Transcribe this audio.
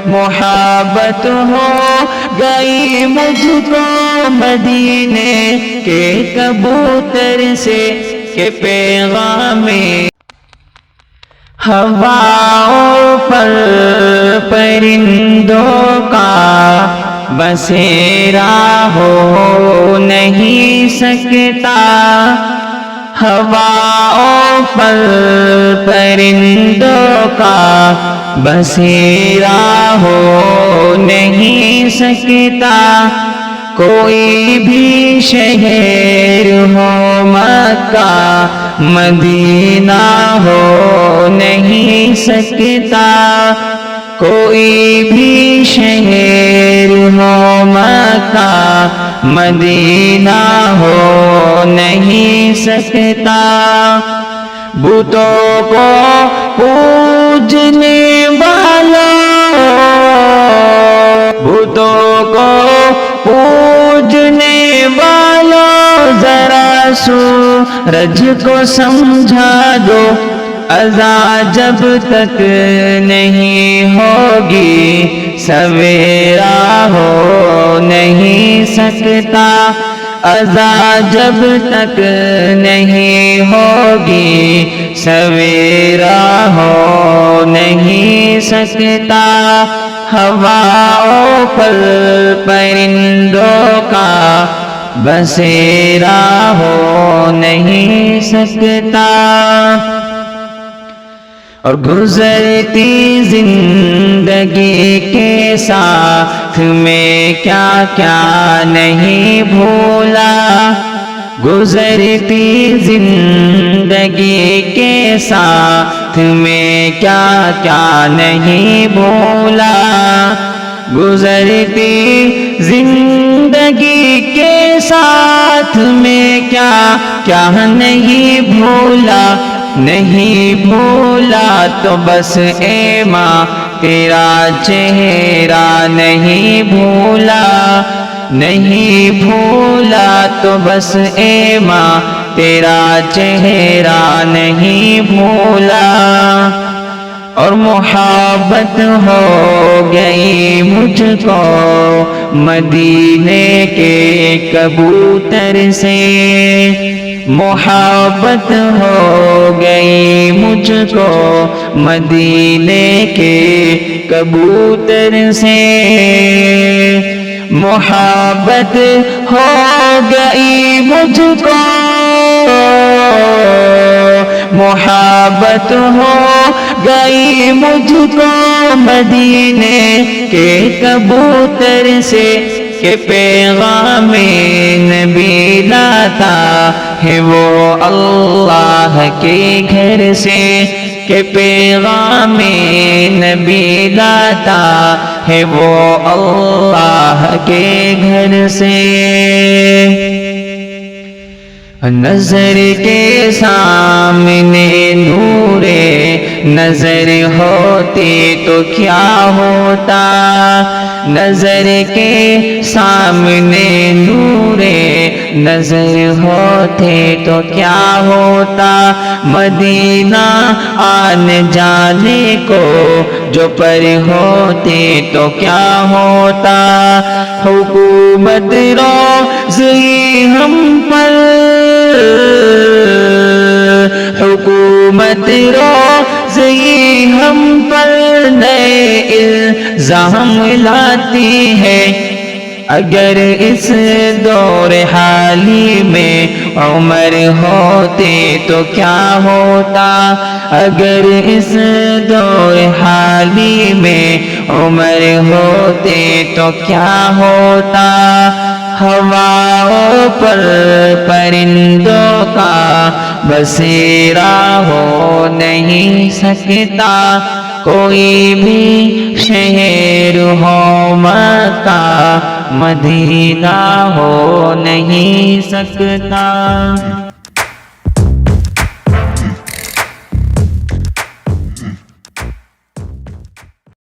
محبت ہو گئی مجھ کو مدینے کے کبوتر سے کہ پیغام ہواؤں پر پرندوں کا بسیرا ہو نہیں سکتا، ہواؤں پر پرندوں کا بسیرا ہو نہیں سکتا، کوئی بھی شہر ہو مکہ مدینہ ہو نہیں سکتا، کوئی بھی شہر ہو مکہ مدینہ ہو نہیں سکتا، بتوں کو پوجنے والوں، بتوں کو پوجنے والوں ذرا سورج کو سمجھا دو، اذان جب تک نہیں ہوگی سویرا ہو نہیں سکتا، اذان جب تک نہیں ہوگی سویرا ہو نہیں سکتا، ہواؤں پر پرندوں کا بسیرا ہو نہیں سکتا، اور گزرتی زندگی کے ساتھ میں کیا کیا نہیں بھولا، گزرتی زندگی کے ساتھ میں کیا کیا نہیں بھولا، گزرتی زندگی کے ساتھ میں کیا کیا نہیں بھولا، نہیں بھولا تو بس اے ماں تیرا چہرہ نہیں بھولا، نہیں بھولا تو بس اے ماں تیرا چہرہ نہیں بھولا، اور محبت ہو گئی مجھ کو مدینے کے کبوتر سے، محبت ہو گئی مجھ کو مدینے کے کبوتر سے، محبت ہو گئی مجھ کو، محبت ہو گئی مجھ کو مدینے کے کبوتر سے کہ پیغام نبی لاتا ہے وہ اللہ کے گھر سے، کہ پیغام نبی لاتا ہے وہ اللہ کے گھر سے، نظر کے سامنے نور نظر ہوتی تو کیا ہوتا، نظر کے سامنے نور نظر ہوتے تو کیا ہوتا، مدینہ آنے جانے کو جو پر ہوتے تو کیا ہوتا، حکومت روزی ہم پر، حکومت روزی ہم پر نئے الزام لاتی ہے، اگر اس دور حالی میں عمر ہوتے تو کیا ہوتا، اگر اس دور حالی میں عمر ہوتے تو کیا ہوتا، ہواؤں پر پرندوں کا بسیرا ہو نہیں سکتا، کوئی بھی شہر ہو مکہ مدینہ ہو نہیں سکتا۔